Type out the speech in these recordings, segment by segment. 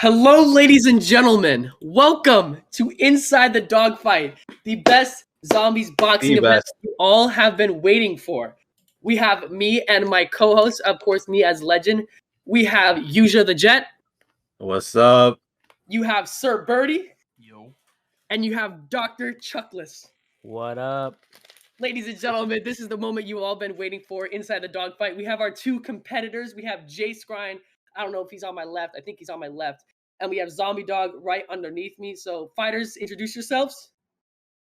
Hello, ladies and gentlemen. Welcome to Inside the Dogfight, the best zombies boxing event you all have been waiting for. We have me and my co-host, of course, me as legend. We have Yuja the Jet. What's up? You have Sir Birdie. Yo. And you have Dr. Chuckless. What up? Ladies and gentlemen, this is the moment you all been waiting for inside the dogfight. We have our two competitors. We have SKRINE. I don't know if he's on my left. I think he's on my left. And we have Zombie Dog right underneath me. So, fighters, introduce yourselves.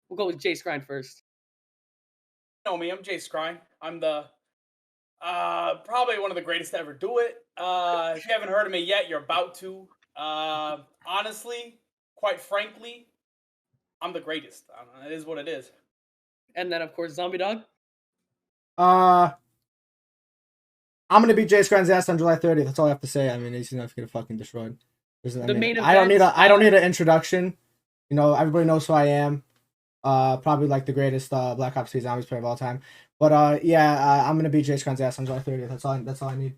We'll go with SKRINE first. You know me, I'm SKRINE. I'm the probably one of the greatest to ever do it. If you haven't heard of me yet, you're about to. Honestly, quite frankly, I'm the greatest. It is what it is. And then, of course, Zombie Dog. I'm gonna beat SKRINE's ass on July 30th. That's all I have to say. I mean, he's gonna get fucking destroyed. Main I don't need event, an introduction. You know, everybody knows who I am. Probably like the greatest Black Ops 3 zombies player of all time. But I'm gonna beat SKRINE's ass on July 30th. That's all I need.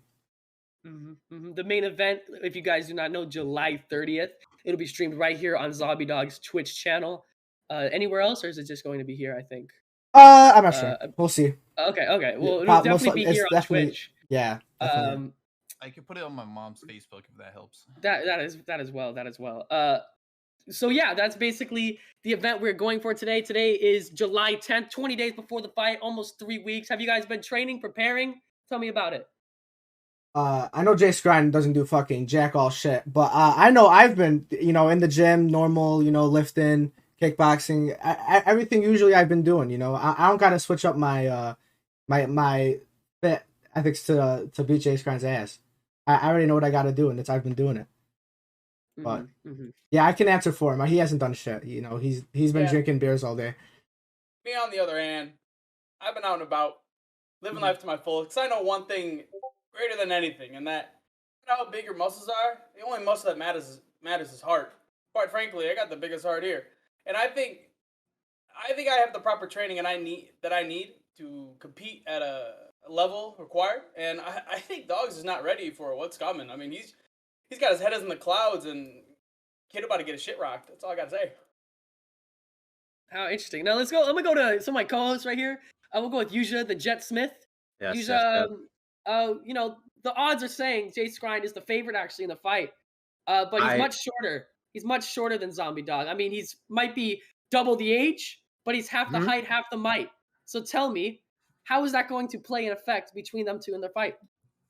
The main event, if you guys do not know, July 30th. It'll be streamed right here on Zombie Dog's Twitch channel. Anywhere else, or is it just going to be here? I think. I'm not sure. We'll see. Okay. Well, it'll definitely be here on Twitch. Yeah. Definitely. I could put it on my mom's Facebook if that helps. That as well. So yeah, that's basically the event we're going for today. Today is July 10th, 20 days before the fight, almost 3 weeks. Have you guys been training, preparing? Tell me about it. I know SKRINE doesn't do fucking jack all shit, but I know I've been, in the gym, normal, lifting, kickboxing, everything usually I've been doing, I don't gotta switch up my my fit ethics to beat SKRINE's ass. I already know what I gotta do, and I've been doing it. But yeah, I can answer for him. He hasn't done shit. He's been drinking beers all day. Me on the other hand, I've been out and about, living life to my fullest. Because I know one thing greater than anything, and that how big your muscles are. The only muscle that matters is heart. Quite frankly, I got the biggest heart here, and I think I have the proper training I need to compete at a level required. And I think Dogs is not ready for what's coming. I mean, he's got his head in the clouds, and kid about to get his shit rocked. That's all I gotta say. How interesting. Now let's go. I'm gonna go to some of my co-hosts right here. I will go with Yuja the Jet Smith. Yes, Yuja, the odds are saying SKRINE is the favorite actually in the fight. But he's much shorter. He's much shorter than Zombie Dog. I mean, might be double the age, but he's half the height, half the might. So tell me, how is that going to play an effect between them two in their fight?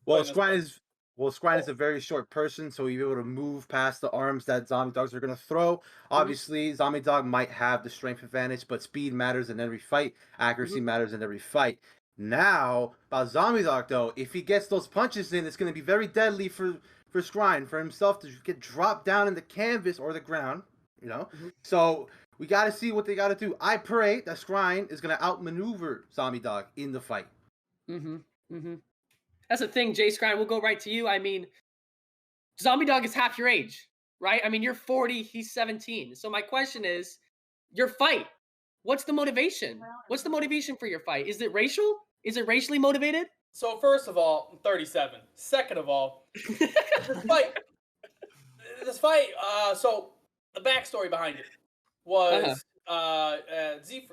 Well, SKRINE is a very short person, so he'll be able to move past the arms that Zombie Dogs are going to throw. Obviously, Zombie Dog might have the strength advantage, but speed matters in every fight. Accuracy matters in every fight. Now, about Zombie Dog, though, if he gets those punches in, it's going to be very deadly for SKRINE, for himself to get dropped down in the canvas or the ground, So we got to see what they got to do. I pray that SKRINE is going to outmaneuver Zombie Dog in the fight. That's the thing, SKRINE. We'll go right to you. I mean, Zombie Dog is half your age, right? I mean, you're 40, he's 17. So my question is, your fight, what's the motivation? What's the motivation for your fight? Is it racial? Is it racially motivated? So first of all, I'm 37. Second of all, this fight. So the backstory behind it was Z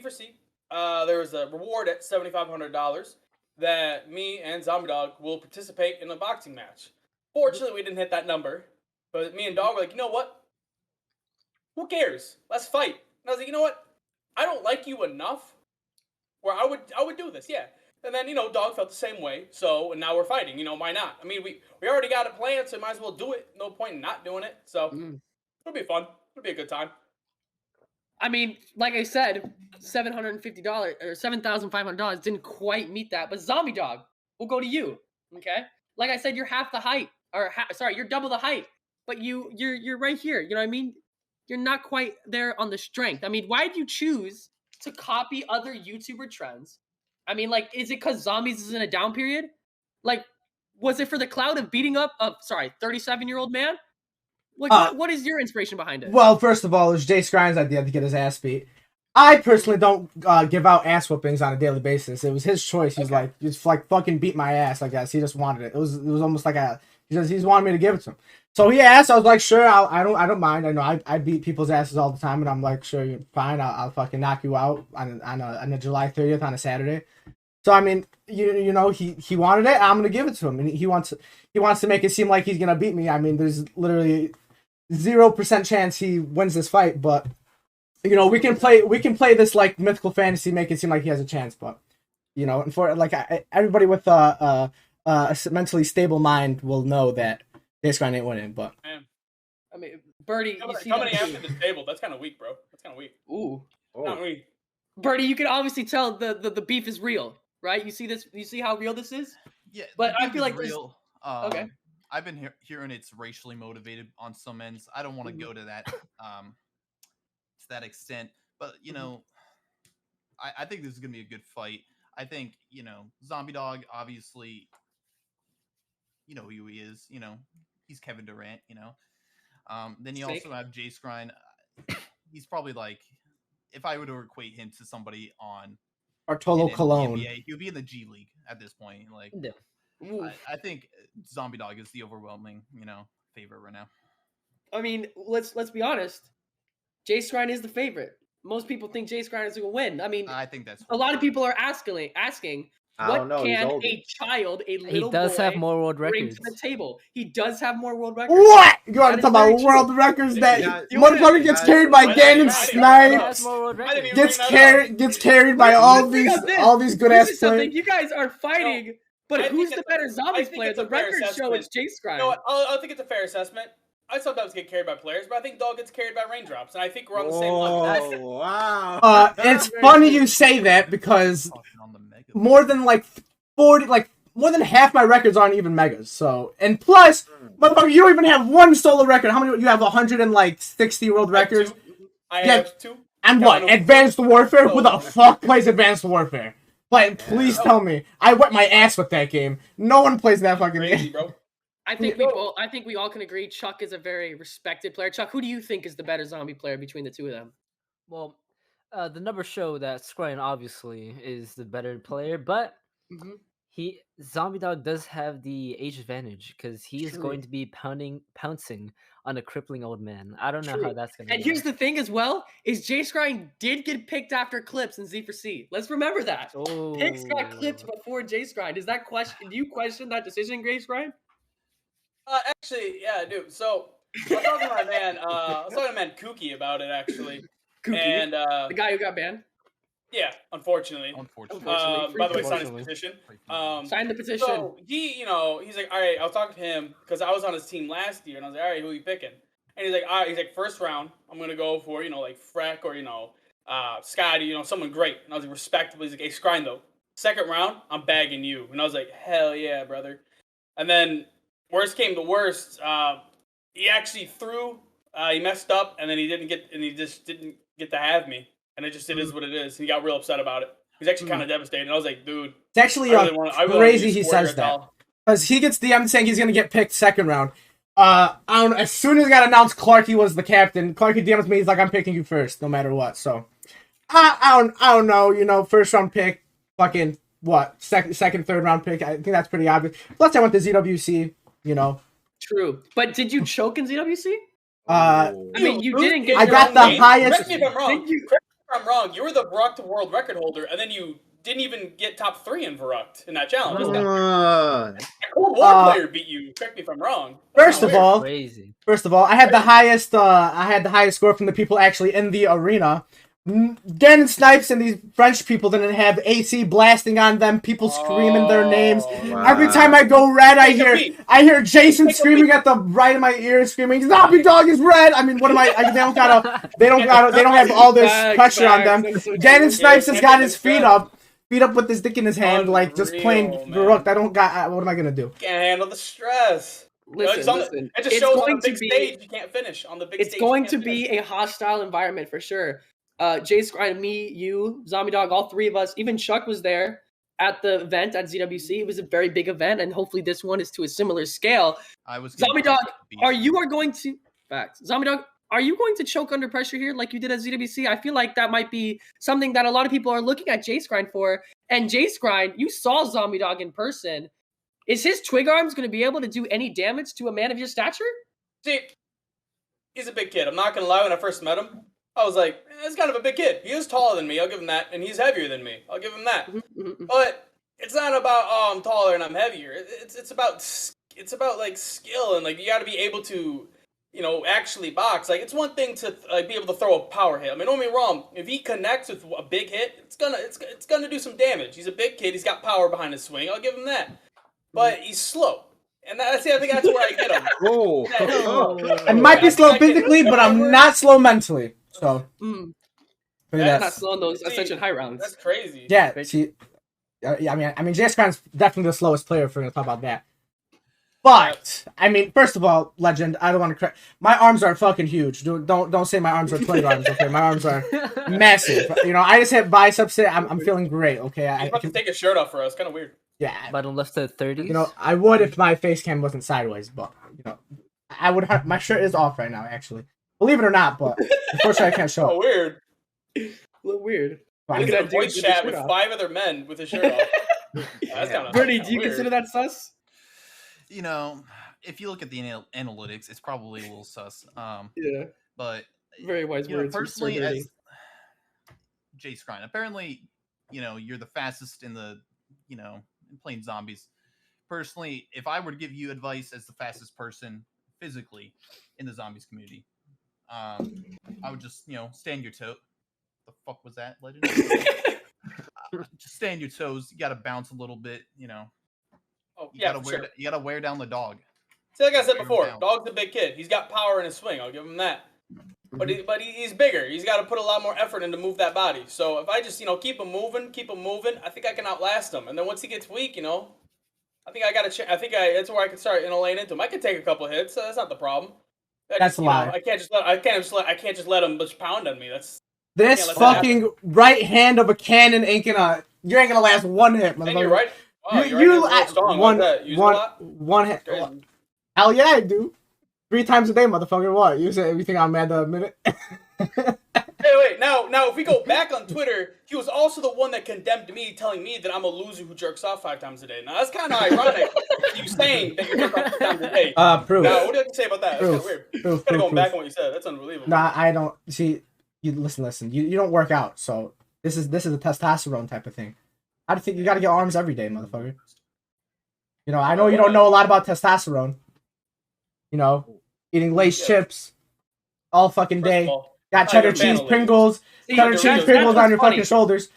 for C. There was a reward at $7,500 that me and Zombie Dog will participate in a boxing match. Fortunately, we didn't hit that number, but me and Dog were like, you know what? Who cares? Let's fight. And I was like, you know what? I don't like you enough where I would do this, yeah. And then, Dog felt the same way, so and now we're fighting, why not? I mean, we already got it planned, so might as well do it. No point in not doing it, so it'll be fun. It'll be a good time. I mean, like I said, $750 or $7,500 didn't quite meet that, but Zombie Dog, we'll go to you, okay? Like I said, you're half the height, you're double the height, but you're right here, you know what I mean? You're not quite there on the strength. I mean, why did you choose to copy other YouTuber trends? I mean, like, is it because Zombies is in a down period? Like, was it for the cloud of beating up a 37-year-old man? Like, what is your inspiration behind it? Well, first of all, it was SKRINE's idea to get his ass beat. I personally don't give out ass whoopings on a daily basis. It was his choice. He's like, just fucking beat my ass. I guess he just wanted it. It was almost like a He's wanted me to give it to him. So he asked. I was like, sure. I don't mind. I know I beat people's asses all the time, and I'm like, sure, you're fine. I'll fucking knock you out on a July 30th on a Saturday. So I mean, you know, he wanted it. I'm gonna give it to him, and he wants to make it seem like he's gonna beat me. I mean, there's literally 0% chance he wins this fight, but you know, we can play this like mythical fantasy, make it seem like he has a chance. But you know, and for like everybody with a mentally stable mind will know that SKRINE ain't winning. But I mean, Birdie, coming after the table, that's kind of weak, bro. That's kind of weak. Ooh, not weak. Birdie, you can obviously tell the beef is real, right? You see this? You see how real this is? Yeah, but I feel like real. Okay. I've been hearing it's racially motivated on some ends. I don't want to go to that to that extent, but you know, I think this is gonna be a good fight. I think, you know, Zombie Dog, obviously, you know who he is. You know, he's Kevin Durant. You know, then you also have SKRINE. He's probably like, if I were to equate him to somebody on Bartolo Colon, he would be in the G League at this point. Like, I think Zombie Dog is the overwhelming, you know, favorite right now. I mean, let's be honest. SKRINE is the favorite. Most people think SKRINE is going to win. I mean, I think that's a lot of people are asking, what can a child, a little boy, have more world bring records to the table? He does have more world records. What? You want to talk about world records? That motherfucker gets carried by Gannon Snipes. Gets carried by all these good ass players. You guys are fighting, but who's the better Zombies player? The records show it's SKRINE. You know what? I think it's a fair assessment. I sometimes get carried by players, but I think Dog gets carried by raindrops, and I think we're on the same level. Oh, wow. It's funny you say that because more than more than half my records aren't even megas. So, and plus, motherfucker, you don't even have one solo record. How many? You have 160 world records. I have two. And what? Advanced Warfare? Who the fuck plays Advanced Warfare? Like, please tell me. I wet my ass with that game. No one plays that fucking game. Bro. I think we all can agree Chuck is a very respected player. Chuck, who do you think is the better zombie player between the two of them? Well, the numbers show that SKRINE obviously is the better player, but Zombie Dog does have the age advantage because he is going to be pouncing on a crippling old man. I don't know how that's going to. And here's the thing as well: is SKRINE did get picked after clips in Z4C. Let's remember that. Picks got clipped before SKRINE. Is that question? Do you question that decision, SKRINE? Actually, yeah, I do. So I was talking to my man Kookie about it actually. Kookie, and the guy who got banned. Yeah, unfortunately. By the way, signed his petition. Signed the petition. So he's like, all right. I was talking to him because I was on his team last year, and I was like, all right, who are you picking? And he's like, all right. He's like, first round, I'm gonna go for like Freck or Scotty, someone great. And I was like, respectable. He's like, hey, SKRINE though. Second round, I'm bagging you. And I was like, hell yeah, brother. And then worst came to worst, he actually threw. He messed up, and then he just didn't get to have me. And it is what it is. He got real upset about it. He's actually kind of devastated. And I was like, dude. It's actually crazy he says that. Because he gets DM'd saying he's going to get picked second round. As soon as it got announced Clarky was the captain, Clarky DMs me, he's like, I'm picking you first, no matter what. So, I don't know. First round pick, fucking, what? Second, third round pick. I think that's pretty obvious. Plus, I went to ZWC, True. But did you choke in ZWC? I mean, you didn't get. I got the highest. Correct me if I'm wrong. I'm wrong. You were the Verruct world record holder, and then you didn't even get top 3 in Verruct in that challenge. A Cold War player beat you. Correct me if I'm wrong. First of all, I had the highest. I had the highest score from the people actually in the arena. Gannon Snipes and these French people didn't have AC blasting on them. People screaming their names. Wow. Every time I go red, I hear Jason screaming at the right of my ear, screaming, "Zombie Dog is red!" I mean, what am I? They don't have all this pressure on them. Gannon Snipes has got his feet up with his dick in his hand, like just playing Verruct. What am I gonna do? Can't handle the stress. Listen. It just shows on the big stage you can't finish on the big stage. It's going to be a hostile environment for sure. SKRINE, me, you, Zombie Dog, all three of us, even Chuck was there at the event at ZWC. It was a very big event, and hopefully this one is to a similar scale. Zombie Dog, Zombie Dog, are you going to choke under pressure here like you did at ZWC? I feel like that might be something that a lot of people are looking at SKRINE for. And SKRINE, you saw Zombie Dog in person. Is his twig arms going to be able to do any damage to a man of your stature? See, he's a big kid. I'm not gonna lie. When I first met him, I was like, "He's kind of a big kid. He is taller than me. I'll give him that, and he's heavier than me. I'll give him that." But it's not about I'm taller and I'm heavier. It's about like skill and like you got to be able to, actually box. Like it's one thing to like be able to throw a power hit. I mean, don't get me wrong. If he connects with a big hit, it's gonna do some damage. He's a big kid. He's got power behind his swing. I'll give him that. But he's slow. And I think that's where I get him. I might be slow physically, but I'm not slow mentally. So, not slow in those Ascension high rounds. That's crazy. Yeah, see, I mean, JSKRINE's definitely the slowest player if we're gonna talk about that. But I mean, first of all, Legend, I don't want to correct. My arms are fucking huge. Don't say my arms are twig arms. Okay, my arms are massive. I just hit biceps. I'm feeling great. Okay, He's about to take his shirt off for us. Kind of weird. Yeah, bottom left to 30s. I would if my face cam wasn't sideways, but I would. My shirt is off right now, actually. Believe it or not, but unfortunately, I can't show. Oh, weird. A little weird. Look at that voice chat with 5 other men with his shirt off. That's kind of. Bernie, do you consider that sus? If you look at the analytics, it's probably a little sus. Yeah. But very wise words. Personally, as SKRINE, apparently, you're the fastest in the, in playing zombies. Personally, if I were to give you advice as the fastest person physically in the zombies community, I would just, stand your toe. The fuck was that, Legend? Just stand your toes. You got to bounce a little bit, Oh, you gotta wear down the dog. See, like I said before, dog's a big kid. He's got power in his swing. I'll give him that. But he's bigger. He's got to put a lot more effort in to move that body. So if I just keep him moving, I think I can outlast him. And then once he gets weak, I think that's where I can start laying into him. I can take a couple hits. That's not the problem. That's a lie. I can't just let him just pound on me. This fucking right hand of a cannon you ain't gonna last one hit, motherfucker. And you're right. Wow, you're strong one hit. Hell yeah, I do. 3 times a day, motherfucker. What? You say everything I'm mad a minute? Hey, wait. Now, if we go back on Twitter, he was also the one that condemned me, telling me that I'm a loser who jerks off 5 times a day. Now, that's kind of ironic. You saying that you jerk off 5 times a day. Proof. Now, what do you have to say about that? That's kind of weird. Proof. Going back on what you said. That's unbelievable. Nah, I don't. See, you listen. You don't work out, so this is a testosterone type of thing. I think you got to get arms every day, motherfucker. I know you don't know a lot about testosterone. Eating Lay's chips all fucking day. Got cheddar cheese Pringles. Cheddar cheese Pringles on your fucking shoulders.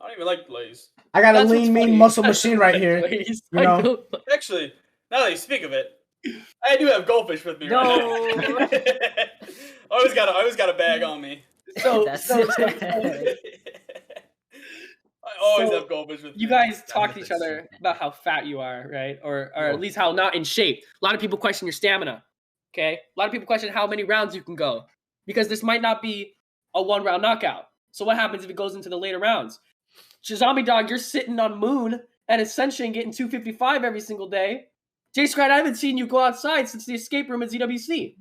I don't even like Lay's. I got a lean, mean muscle machine right here. Actually, now that you speak of it, I do have goldfish with me right now. I always got a bag on me. I always have goldfish with me. You guys talk to each other about how fat you are, right? Or at least how not in shape. A lot of people question your stamina. Okay? A lot of people question how many rounds you can go. Because this might not be a 1-round knockout. So what happens if it goes into the later rounds? Zombie Dog, you're sitting on Moon and Ascension getting 255 every single day. JSKRINE, I haven't seen you go outside since the escape room at ZWC.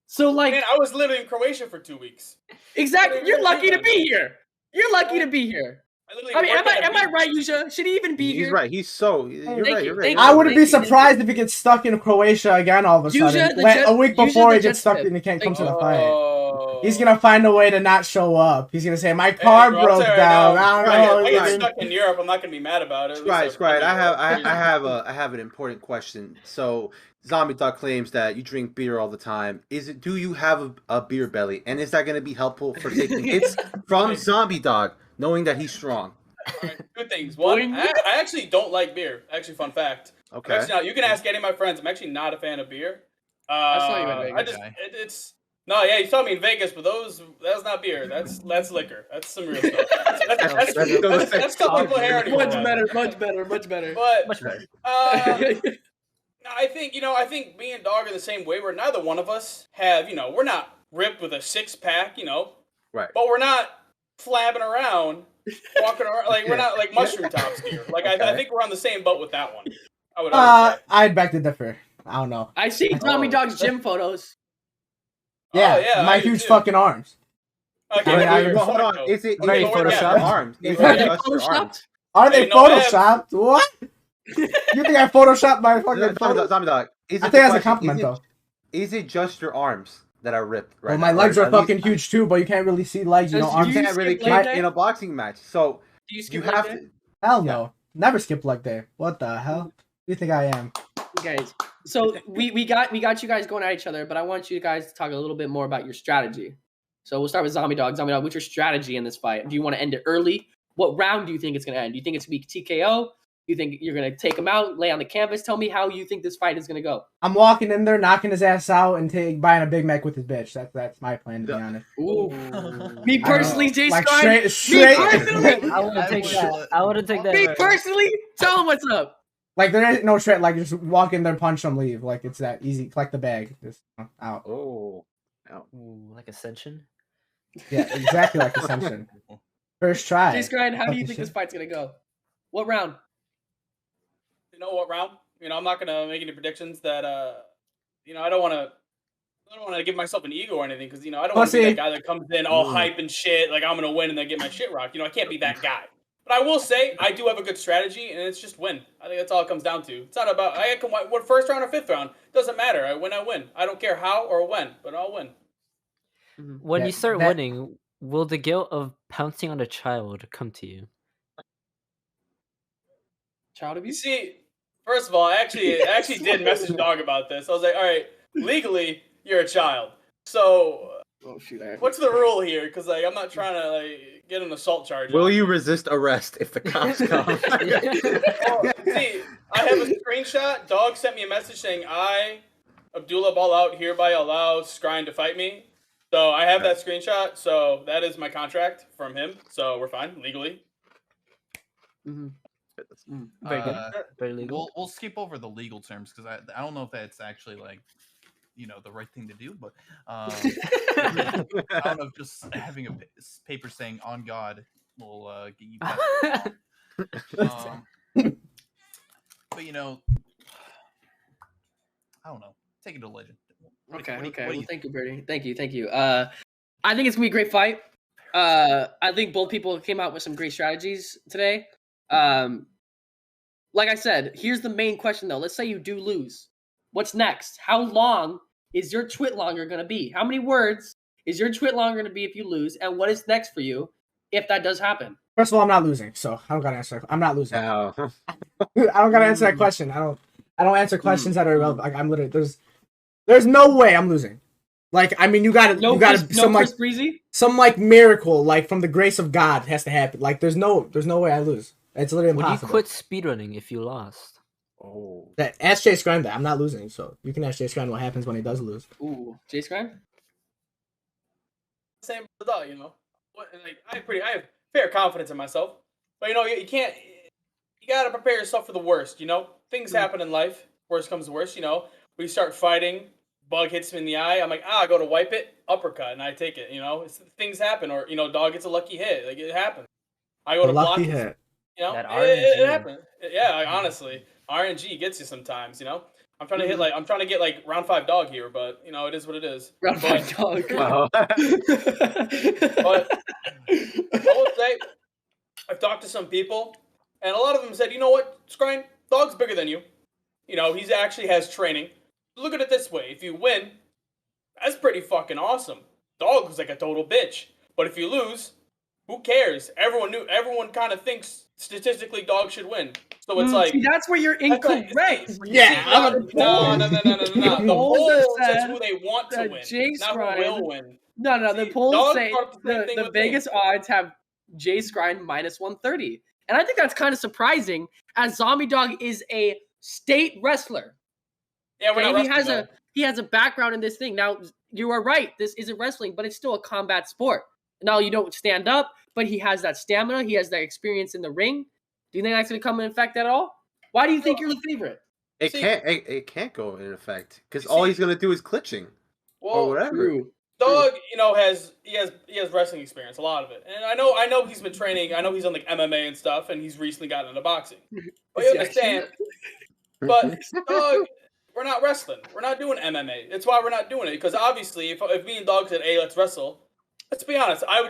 So man, I was living in Croatia for 2 weeks. Exactly. You're lucky to be here. You're lucky to be here. I mean, am I right, Yusha? Should he even be here? He's right. You're right. I wouldn't be surprised if he gets stuck in Croatia again all of a sudden. A week before he gets stuck and he can't come to the fight. He's gonna find a way to not show up. He's gonna say, "My car broke down." I don't know. I get stuck in Europe. I'm not gonna be mad about it. Right. I have an important question. So, Zombie Dog claims that you drink beer all the time. Do you have a beer belly? And is that going to be helpful for taking hits from Zombie Dog, knowing that he's strong? All right, 2 things. One, I actually don't like beer. Actually, fun fact. Okay. You can ask any of my friends. I'm actually not a fan of beer. I saw you in Vegas. You saw me in Vegas, but that's not beer. That's liquor. That's some real stuff. That's stuff people hear anymore. Much better. But Much better. I think me and Dog are the same way. Where neither one of us have, we're not ripped with a 6-pack, Right. But we're not flabbing around, walking around we're not like mushroom tops here. I think we're on the same boat with that one. I'd beg to differ. I don't know. I see Zombie Dog's gym photos. Yeah, my huge fucking arms. Okay, hold on. Is it very Photoshopped? Arms. Photoshopped? Are they Photoshopped? What? You think I photoshopped my fucking photo? Zombie Dog. I think that's a compliment, though. Is it just your arms that are ripped right Well, now? my legs are at least- fucking huge too, but you can't really see legs. You know, Does arms. You you can't really skip kick leg day? in a boxing match. So Do you you skip have leg day? to. Hell no. Never skip leg day. What the hell? Who do you think I am? Guys, so we got you guys going at each other, but I want you guys to talk a little bit more about your strategy. So we'll start with Zombie Dog. Zombie Dog, what's your strategy in this fight? Do you want to end it early? What round do you think it's going to end? Do you think it's going to be TKO? Do you think you're going to take him out, lay on the canvas? Tell me how you think this fight is going to go. I'm walking in there, knocking his ass out, and buying a Big Mac with his bitch. That's my plan, to be honest. Ooh. Me personally, Jay Like Sky. straight. Me personally, I wouldn't take that. I wouldn't take that. me route. personally, tell him what's up. Like there ain't no trick. Like just walk in there, punch them, leave. Like it's that easy. Collect the bag, just out. Oh. Ooh, like Ascension. Yeah, exactly like Ascension. First try. Jay Sky, how do you Fucking think shit. this fight's going to go? What round? You know what round? You know, I'm not gonna make any predictions that you know, I don't want to give myself an ego or anything because you know I don't want to be Pussy. that guy that comes in all hype and shit like I'm gonna win and then get my shit rocked. You know, I can't be that guy. But I will say I do have a good strategy and it's just win. I think that's all it comes down to. It's not about I can win first round or fifth round. Doesn't matter. I win. I don't care how or when, but I'll win. When Yeah, you start that- winning, will the guilt of pouncing on a child come to you? Child You abuse? see, first of all, I actually did message Dog about this. I was like, all right, legally you're a child. So Oh, shoot. what's the rule here? Because like I'm not trying to like get an assault charge. Will on you resist arrest if the cops come? Oh, see, I have a screenshot. Dog sent me a message saying, I, Abdullah BALLOUT, hereby allow SKRINE to fight me. So I have that screenshot. So that is my contract from him. So we're fine, legally. Very good. Very legal. We'll skip over the legal terms because I don't know if that's actually like, you know, the right thing to do, but I don't know if just having a paper saying "on God" will get you past. But you know, I don't know. Take it to legend. Okay, What do okay. you Well, thank you, Birdie. Thank you. I think it's gonna be a great fight. I think both people came out with some great strategies today. Like I said, here's the main question though. Let's say you do lose. What's next? How long is your twit longer gonna be? How many words is your twit longer gonna be if you lose? And what is next for you if that does happen? First of all, I'm not losing, so I don't gotta answer. I'm not losing. No. I don't gotta answer that question. I don't answer questions that are irrelevant. Like I'm literally there's no way I'm losing. Like I mean, you gotta Chris Breezy? some like miracle like from the grace of God has to happen. Like there's no way I lose. It's literally Would you impossible. quit speedrunning if you lost? Oh. Ask Jay Skrine that. I'm not losing, so you can ask Jay Skrine what happens when he does lose. Ooh, Jay Scrine? Same with Dog, you know. Like I have fair confidence in myself. But you know, you can't. You gotta prepare yourself for the worst. You know, things happen in life. Worst comes to worst. You know, we start fighting. Bug hits me in the eye. I'm like, I go to wipe it, uppercut, and I take it. You know, things happen, or you know, Dog gets a lucky hit. Like it happens. I go A to block. lucky hit. You know, That it RNG. happens. Yeah, like, honestly, RNG gets you sometimes. You know, I'm trying to hit I'm trying to get like round 5 Dog here, but you know, it is what it is. Round But- 5 dog. Wow. But I will say, I've talked to some people, and a lot of them said, you know what, Skrine, Dog's bigger than you. You know, he actually has training. Look at it this way: if you win, that's pretty fucking awesome. Dog was like a total bitch. But if you lose, who cares? Everyone kind of thinks statistically Dog should win. So it's like See, that's where you're that's like- incorrect. Yeah, See, I'm a- no. The polls polls have says said who they want to that win, Jay not who Skrine- will win. No, the See, polls Dog say brought up the same thing the with me. biggest odds have Jay Skrine minus 130. And I think that's kind of surprising as Zombie Dog is a state wrestler. Yeah, we're Okay? not He has wrestling, he has a background in this thing. Now, you are right. This isn't wrestling, but it's still a combat sport. Now, you don't stand up, but he has that stamina. He has that experience in the ring. Do you think that's going to come in effect at all? Why do you think you're the favorite? It See- can't go in effect because You all see- he's gonna do is glitching or Well, whatever. Dog, you know, he has wrestling experience, a lot of it, and I know he's been training. I know he's on like MMA and stuff, and he's recently gotten into boxing. But you Is he understand? actually? But Dog, we're not wrestling. We're not doing MMA. That's why we're not doing it. Because obviously, if me and Dog said, "Hey, let's wrestle," Let's be honest. I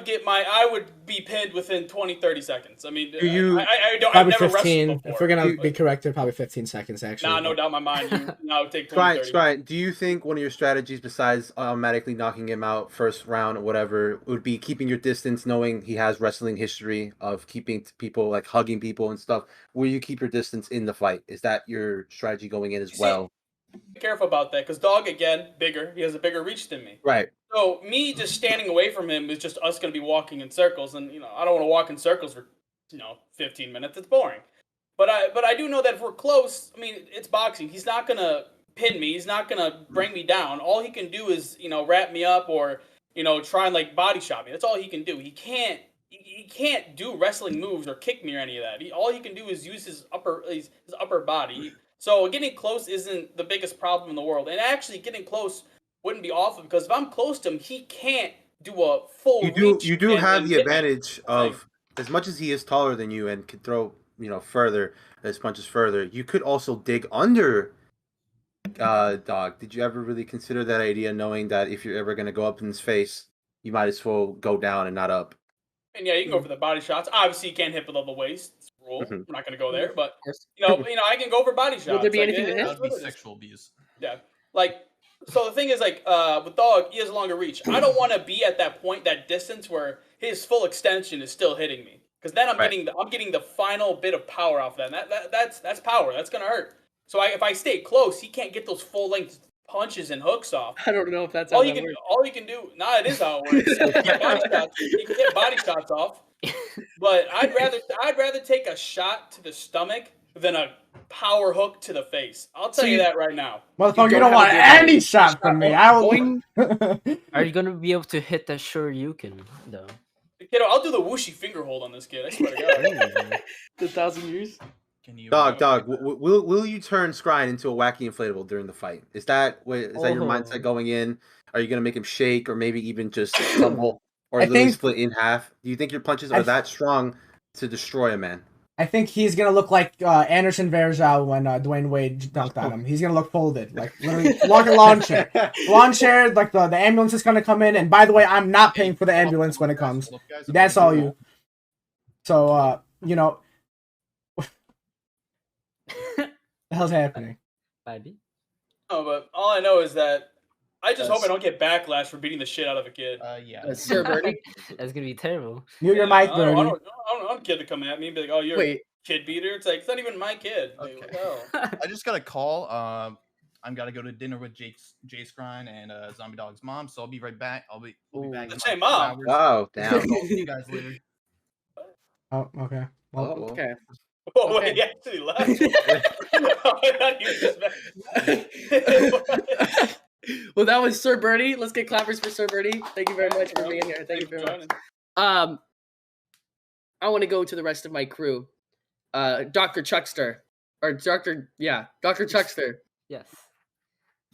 would be pinned within 20, 30 seconds. I mean, Do you- I've Probably never 15. wrestled before. If we're gonna You- be corrected, probably 15 seconds actually. Nah, no doubt in my mind. It would take 20, 30. Scrine, do you think one of your strategies, besides automatically knocking him out first round or whatever, would be keeping your distance, knowing he has wrestling history of keeping people, like hugging people and stuff? Will you keep your distance in the fight? Is that your strategy going in as well? Be careful about that, because Dog, again, bigger. He has a bigger reach than me. Right. So me just standing away from him is just us going to be walking in circles, and I don't want to walk in circles for 15 minutes. It's boring. But I do know that if we're close, I mean, it's boxing. He's not going to pin me. He's not going to bring me down. All he can do is wrap me up or try and like body shot me. That's all he can do. He can't do wrestling moves or kick me or any of that. All he can do is use his upper body. So getting close isn't the biggest problem in the world. And actually getting close wouldn't be awful, because if I'm close to him, he can't do a full reach. You do have the hit me. advantage of, as much as he is taller than you and can throw further, his punches further, you could also dig under Dog. Did you ever really consider that idea, knowing that if you're ever going to go up in his face, you might as well go down and not up? And yeah, you can go for the body shots. Obviously, you can't hit below the waist. It's a rule. Mhm. We're not going to go there, but I can go for body shots. Will there be Like, anything to hit? That would be sexual abuse. Yeah, like, so the thing is, like, with Dog, he has a longer reach. I don't want to be at that point, that distance where his full extension is still hitting me, because then I'm getting the final bit of power off that. And that's power. That's gonna hurt. So if I stay close, he can't get those full length punches and hooks off. I don't know if that's how that works. All you can do. Nah, it is how it works. You can get body shots off, but I'd rather take a shot to the stomach than a power hook to the face. I'll tell you that right now. Motherfucker, you don't want any shot from me. I will. Are you gonna be able to hit that Shoryuken though? Kiddo, I'll do the whooshy finger hold on this kid. I swear to God. The 1,000 years. Can you, Dog, will you turn Scrine into a wacky inflatable during the fight? Is that your mindset going in? Are you gonna make him shake, or maybe even just tumble, or literally split in half? Do you think your punches are that strong to destroy a man? I think he's gonna look like Anderson Varejao when Dwayne Wade dunked on him. He's gonna look folded, like literally lawn chair. Lawn chair, like the ambulance is gonna come in. And by the way, I'm not paying for the ambulance when it comes. That's all you. So what the hell's happening? Baby. No, but all I know is that I just hope I don't get backlash for beating the shit out of a kid. Yeah. Sir Birdie. That's gonna be terrible. Mute your mic, Birdie. I don't want a kid to come at me and be like, "Oh, you're a kid beater." It's like, it's not even my kid. Like, Okay. no. I just got a call. I'm gotta go to dinner with Jay SKRINE and Zombie Dog's mom, so I'll be right back. I'll be back. The same mom. Oh, damn. I'll see you guys later. Oh, okay. Well, Okay. Oh, wait, he actually left. I thought he was just Well, that was Sir Birdie. Let's get clappers for Sir Birdie. Thank you very much for being here. Thank you very much. I want to go to the rest of my crew. Dr. Chuckster. Dr. Chuckster. Yes.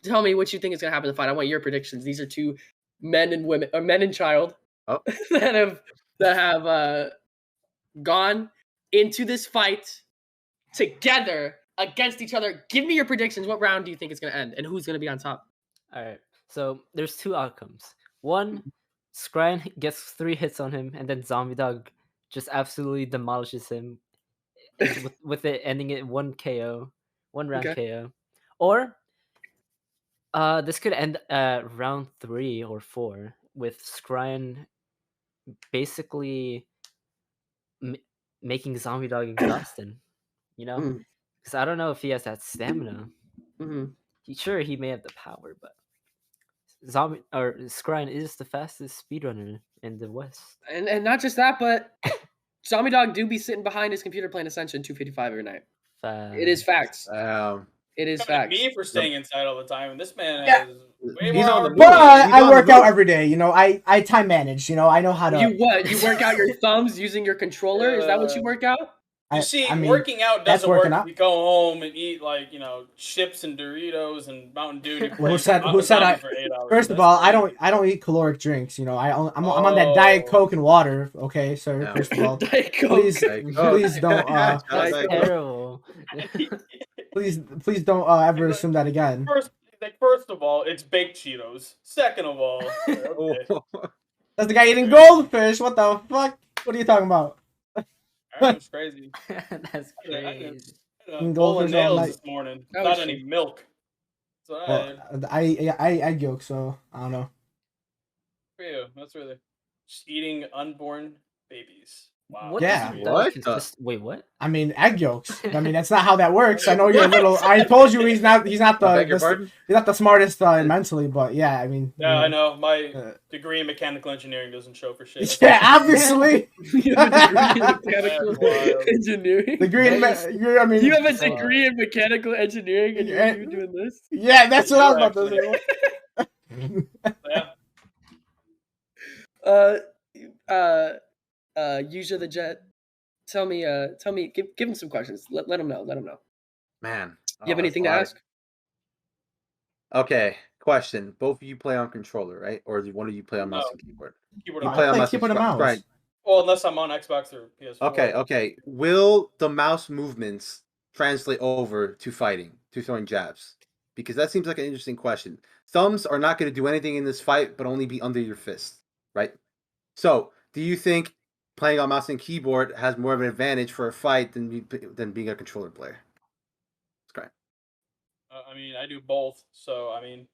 Tell me what you think is going to happen in the fight. I want your predictions. These are two men and women, or men and child, that have gone into this fight together against each other. Give me your predictions. What round do you think is going to end, and who's going to be on top? All right. So there's two outcomes. One, SKRINE gets 3 hits on him, and then Zombie Dog just absolutely demolishes him, with it ending it 1 KO, 1 round KO. Or this could end at round 3 or 4 with SKRINE basically making Zombie Dog exhausted. Because I don't know if he has that stamina. Sure, he may have the power, but SKRINE is the fastest speedrunner in the West. And not just that, but Zombie Dog do be sitting behind his computer playing Ascension 255 every night. It is facts. It is facts. Me for staying inside all the time, and this man has way He's more on the hours. move. But I work out every day. I time manage. I know how to. You what? You work out your thumbs using your controller? Is that what you work out? You see, I mean, working out that's doesn't work working if out. you go home and eat chips and Doritos and Mountain Dew. And you Well, play who said I? for 8 hours. First of all, I don't eat caloric drinks. I'm on that Diet Coke and water. Okay, sir. No. First of all, Diet Coke. please don't That's terrible. please don't ever assume that again. First of all, it's baked Cheetos. Second of all, okay. That's the guy eating goldfish. What the fuck? What are you talking about? That's crazy. That's crazy. Eating Bowl of goldfish all nails night. this morning That without was any true. milk. So Well, I egg yolk, so I don't know. for you, that's really just eating unborn babies. Wow. What Yeah. does What that the- consist? Wait, what? I mean, egg yolks. I mean, that's not how that works. I know you're a little. I told you he's not. He's not I beg your the pardon? he's not the smartest mentally, but yeah. I mean. Yeah, I you know. My Uh, degree in mechanical engineering doesn't show for shit. Yeah, obviously. You have a degree in mechanical That's wild. engineering. Degree in I mean. You have a degree in mechanical engineering, and Yeah. you're doing this. Yeah, that's what I was about to say. User the Jet. Tell me, give him some questions. Let him know. Man. You have oh, anything to that's a lot. ask? Okay, question. Both of you play on controller, right? Or does one of you play on mouse No. and keyboard? Keyboard You and play mouse. on play mouse keyboard and mouse. Right. Well, unless I'm on Xbox or PS4. Okay. Will the mouse movements translate over to fighting, to throwing jabs? Because that seems like an interesting question. Thumbs are not going to do anything in this fight, but only be under your fist, right? So, do you think playing on mouse and keyboard has more of an advantage for a fight than being a controller player? It's great. I mean, I do both, so I mean,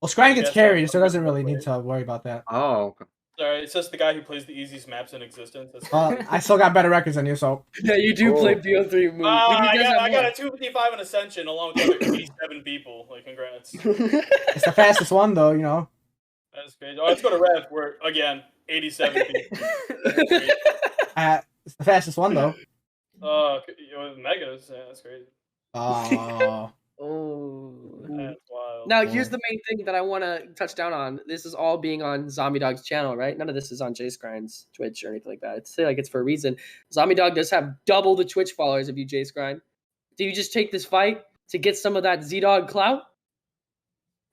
Well, SKRINE gets Yes, carried, so I'm it doesn't a really player. need to worry about that. Oh, okay. sorry, it's just the guy who plays the easiest maps in existence. That's I still got better records than you, so Yeah, you do play Oh. BO3 movie. I got a 255 in Ascension along with the other 87 people. Like, congrats. it's the fastest one, though. You know. That's crazy. Oh, let's go to Rev, where, again, 87 people. It's the fastest one, though. Megas. Yeah, that's crazy. Oh. Oh. That's wild. Now, here's the main thing that I want to touch down on. This is all being on Zombie Dog's channel, right? None of this is on JSKRINE's Twitch or anything like that. It's like it's for a reason. Zombie Dog does have double the Twitch followers of you, JSKRINE. Do you just take this fight to get some of that Z-Dog clout?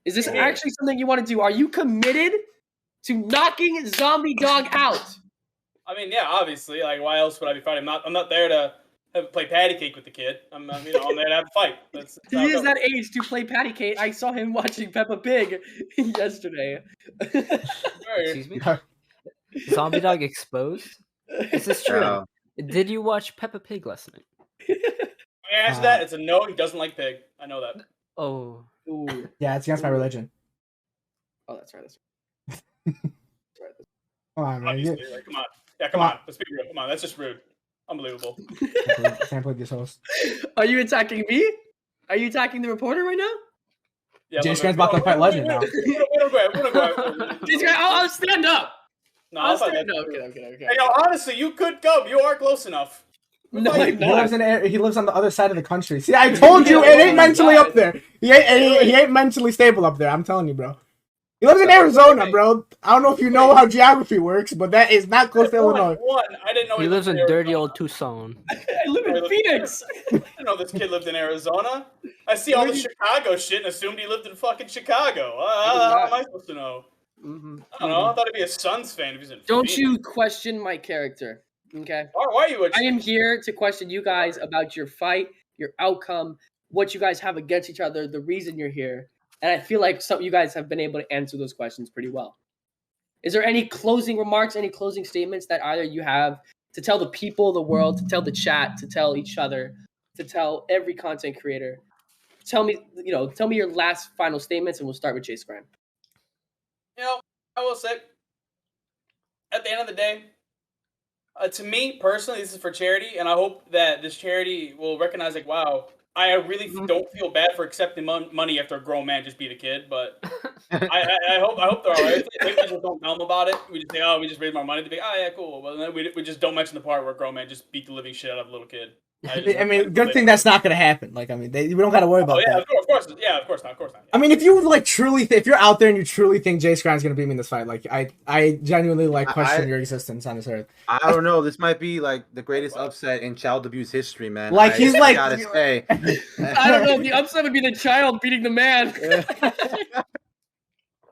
Is this actually something you want to do? Are you committed to knocking Zombie Dog out? I mean, yeah, obviously. Like, why else would I be fighting? I'm not there to play patty cake with the kid. I'm there to have a fight. That's He how it is goes. that age to play patty cake. I saw him watching Peppa Pig yesterday. Excuse me. Zombie Dog exposed. This is true. Yeah. Did you watch Peppa Pig last night? I answer that. It's a no. He doesn't like pig. I know that. Oh. Ooh. Yeah, it's against my religion. Oh, that's right. Come on, man. Obviously, like, come on. Yeah, come on. Let's be real. Come on. That's just rude. Unbelievable. Can't believe this host. Are you attacking me? Are you attacking the reporter right now? Yeah, JSKRINE's about to fight Legend now. We don't go. I'll stand up. No, I'll I'll fight stand that. up. Okay. Hey, yo, honestly, you could come. You are close enough. No, He I'm He lives not. he lives on the other side of the country. See, I told you it ain't mentally up there. He ain't mentally stable up there. I'm telling you, bro. He lives in Arizona, bro. I don't know if you know how geography works, but that is not close to Illinois. I didn't know He lives in Arizona. dirty old Tucson. I live in Phoenix. I didn't know this kid lived in Arizona. I see all the Chicago shit and assumed he lived in fucking Chicago. How am I supposed to know? I don't know. I thought he'd be a Suns fan if he's in Don't Phoenix. you question my character, okay? Why are you? I am here to question you guys about your fight, your outcome, what you guys have against each other, the reason you're here. And I feel like some of you guys have been able to answer those questions pretty well. Is there any closing remarks, any closing statements that either you have to tell the people of the world, to tell the chat, to tell each other, to tell every content creator? Tell me your last final statements, and we'll start with JSKRINE. I will say, at the end of the day, to me personally, this is for charity, and I hope that this charity will recognize, like, wow, I really don't feel bad for accepting money after a grown man just beat a kid, but I hope they're all right. Maybe we just don't tell them about it. We just say, oh, we just raised more money. They be, oh, yeah, cool. But then we just don't mention the part where a grown man just beat the living shit out of a little kid. I mean, good thing that's not gonna happen. Like, I mean, we don't gotta worry about that. Of course not. Of course not. Yeah. I mean, if you like truly, if you're out there and you truly think JSKRINE's gonna beat me in this fight, like, I genuinely like question your existence on this earth. I don't know. This might be like the greatest upset in child abuse history, man. Like, he's like- gotta say. I don't know. The upset would be the child beating the man.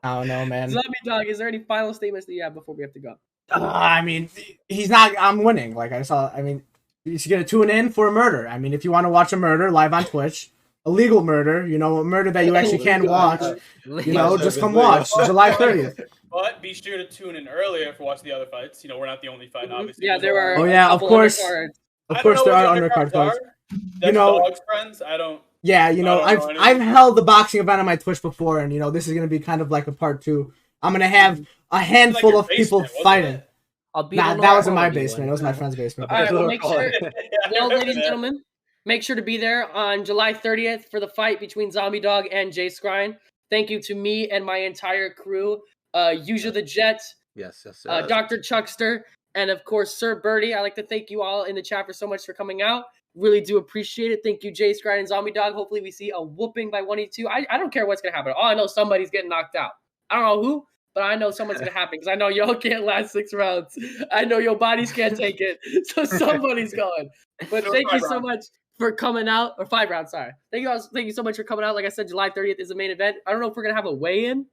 I don't know, man. Zombie Dog, is there any final statements that you have before we have to go? I mean, he's not. I'm winning. Like I saw. I mean, he's gonna tune in for a murder. I mean, if you want to watch a murder live on Twitch, a legal murder, a murder that you actually can watch, just come watch July 30th. But be sure to tune in earlier if you watch the other fights. You know, we're not the only fight, obviously. Yeah, there are. Oh a yeah, of couple course. undercards. Of I don't course, know there what are the undercard undercards fights. are. That's know- Dog's friends. I don't. Yeah, you know, I don't know I've anything. held the boxing event on my Twitch before, and you know, this is gonna be kind of like a part 2. I'm gonna have a handful your of people basement, wasn't fighting. it? I'll be Nah, the that low wasn't my quality basement. one. It was my friend's basement. All right, well, That's make what sure, we'll call it. Yeah, I well, remember ladies and that. gentlemen, make sure to be there on July 30th for the fight between Zombie Dog and Jay Skrine. Thank you to me and my entire crew, User the Jet, Yes. Dr. Chuckster, and of course, Sir Birdie. I'd like to thank you all in the chat for so much for coming out. Really do appreciate it. Thank you, Jay Skrine and Zombie Dog. Hopefully, we see a whooping by 1 of you two. I don't care what's going to happen. All I know, somebody's getting knocked out. I don't know who, but I know someone's going to happen because I know y'all can't last 6 rounds. I know your bodies can't take it. So somebody's going. But No, thank you 5 so rounds. much for coming out. Or 5 rounds, sorry. Thank you so much for coming out. Like I said, July 30th is the main event. I don't know if we're going to have a weigh-in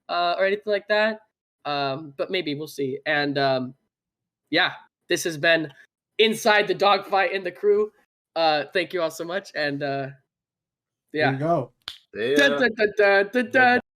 or anything like that. But maybe we'll see. And yeah, this has been Inside the Dogfight in the Crew. Thank you all so much. And There yeah. you go. Yeah. Dun, dun, dun, dun, dun, dun.